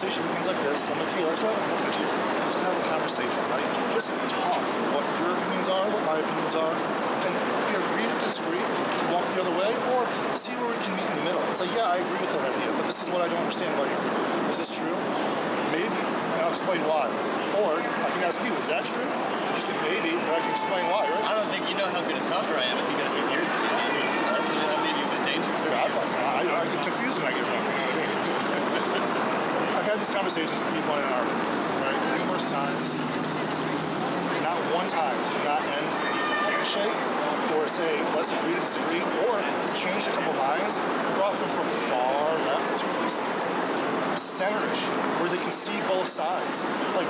conversation begins like this. I'm like, hey, let's go have a moment here. Let's go have a conversation, right? Just talk what your opinions are, what my opinions are, and we agree to disagree, walk the other way, or see where we can meet in the middle. It's like, yeah, I agree with that idea, but this is what I don't understand about you. Is this true? Maybe, and I'll explain why. Or I can ask you, is that true? You say maybe, and I can explain why, right? I don't think you know how good a talker I am if you got a few years of me. That may be a bit dangerous. Yeah, I get confused when I get drunk. I've had these conversations with people in an army, right? Numerous times. Not one time did not end in a handshake or say, let's agree to disagree, or change a couple minds. We brought them from far left to east, center-ish, where they can see both sides. Like,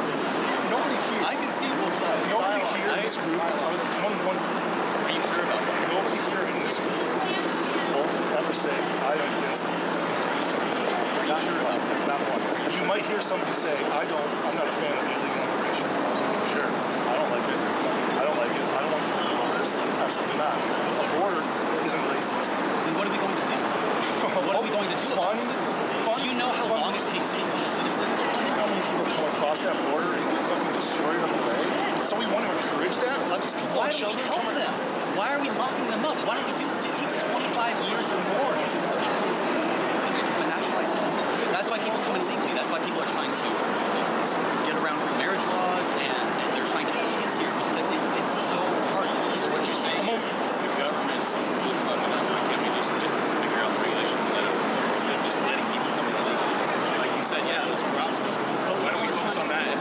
nobody here. I can see both sides. Nobody here in this group. Are you sure about that? Nobody here in this group will ever say, I am against it. Are you sure about that? Not one. You might hear somebody say, I'm not a fan of illegal immigration. Sure. I don't like it. I don't like borders. Absolutely not. A border isn't racist. Then what are we going to do? What are we going to do? Fund. Do you know how long it takes to become a citizen? How many people come across that border and get fucking destroyed on the way? So we want to encourage that? Let these people Why and don't we children help come them? Why are we locking them up? Why don't we do it? It takes 25 years or more to become a citizen, to become a naturalized citizen. That's why people come illegally. That's why people are trying to get around marriage laws and they're trying to have kids here because it's so hard. So what you're saying is the government's good fucking up. Why can't we just figure out the regulations and let them instead of just letting people come in illegally? Like you said, yeah, those are problems. Why don't we focus on that?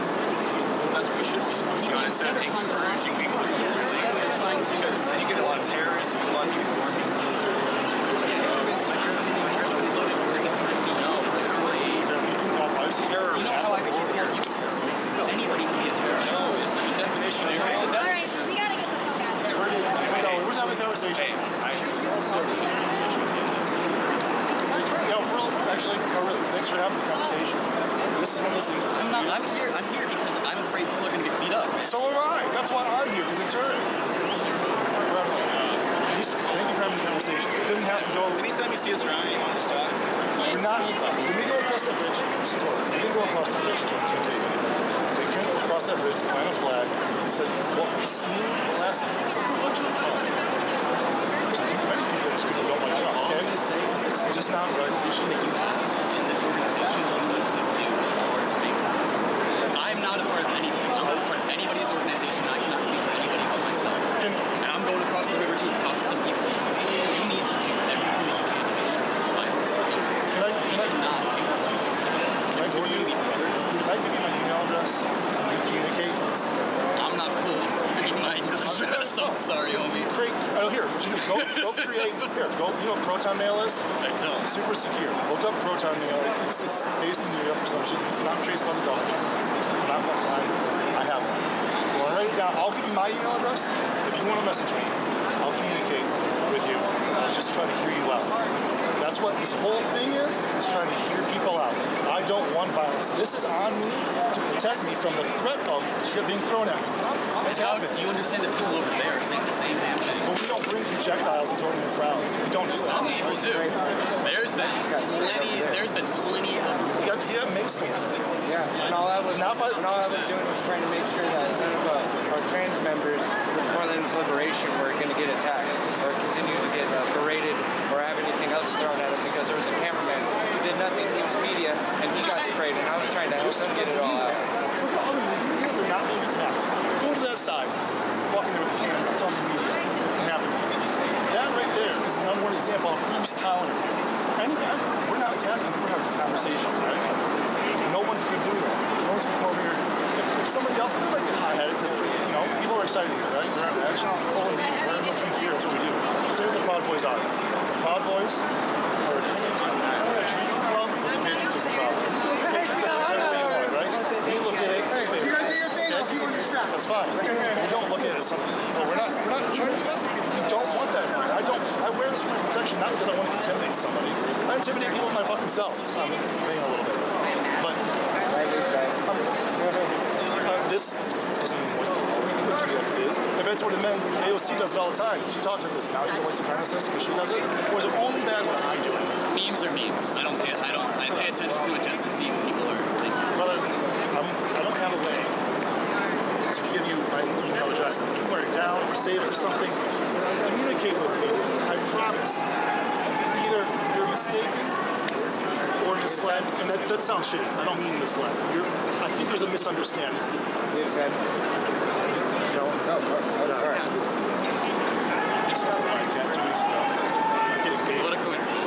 That's what we should be focusing on instead of encouraging people to come through illegally. Because then you get a lot of terrorists, you get a lot of people who aren't being filtered. No, generally, terrorism. You know how I could just help you? Anybody can be a terrorist. No, it's the definition of All right, we gotta get the fuck out of here. No, we're having a conversation. Hey, I should start this conversation with you. Actually, really, thanks for having the conversation. This is one of those things. I'm here because I'm afraid people are going to get beat up. So am I. That's why I'm here, to deter it. Thank you for having the conversation. It didn't have to go. Anytime you see us around, you want to just talk. We're not. When we go across that bridge, we didn't go across that bridge to intimidate anybody. We came across that bridge to plant a flag and said, what we've seen the last years since the election of Trump. There's many people in this group who don't like Trump, okay? It's just not right. Position that you have in this organization, you need to do in order to make that. I'm not a part of anything. I'm not a part of anybody's organization. I cannot speak for anybody but myself. And I'm going across the river to talk to some people. You need to do everything that you can to make sure that violence Can I not do this to you. Can I give you my email address? Can you communicate? I'm not cool. Give me my email address. I'm sorry, homie. Here, what you do, go create, you know what Proton Mail is? I don't. Super secure. Look up Proton Mail. It's based in New York presumption. It's not traced by the government. It's not fucking mine. I have one. Well, I'll write it down. I'll give you my email address. If you want to message me, I'll communicate with you. I'll just try to hear you out. That's what this whole thing is trying to hear people out. I don't want violence. This is on me to protect me from the threat of shit being thrown at me. It's happened. Do you understand that people over there are saying the same damn thing? But we don't bring projectiles and throw them in the crowds. We don't do that. Some people do. There's been plenty of... Yeah, mixed them. Yeah, and all I was doing was trying to make sure that none of our trans members from Portland's Liberation were going to get attacked or continue to get berated or have anything else thrown at them because there was a cameraman who did nothing. He was media and he got sprayed, and I was trying to help him get it all out. They're not being attacked. Go to that side. Walking there with the camera, talking to media. What's going to happen? That right there is the number one example of who's tolerant. We're not attacking, we're having a conversation, right? No one's going to do that. No one's going to come over here. If somebody else, they might get hot-headed because, people are excited here, right? They're having action. We're in the drink beer, that's what we do. Let's say what the Proud Boys are. The Proud Boys are a drinking club with the patriotism problem. Patriotism is everywhere you want, right? We look at it as favorite. That's fine. We don't look at it as something evil. We're not trying to do that. We don't want that. I wear this for my protection, not because I want to intimidate somebody. I intimidate people with my fucking self. So I'm being a little bit. But this doesn't mean what it is. If it's what it meant, AOC does it all the time. She talks like this. Now she's a white supremacist because she does it. Or is it only bad when I do it? Memes are memes. I pay attention to it just to see when people are address it. You can wear it down or save it or something. Communicate with me. I promise. Either you're mistaken or misled, and that sounds shitty. I don't mean misled. I think there's a misunderstanding. Okay. So, No, all right. just got a bike 2 weeks ago. I'm getting paid. What a coincidence.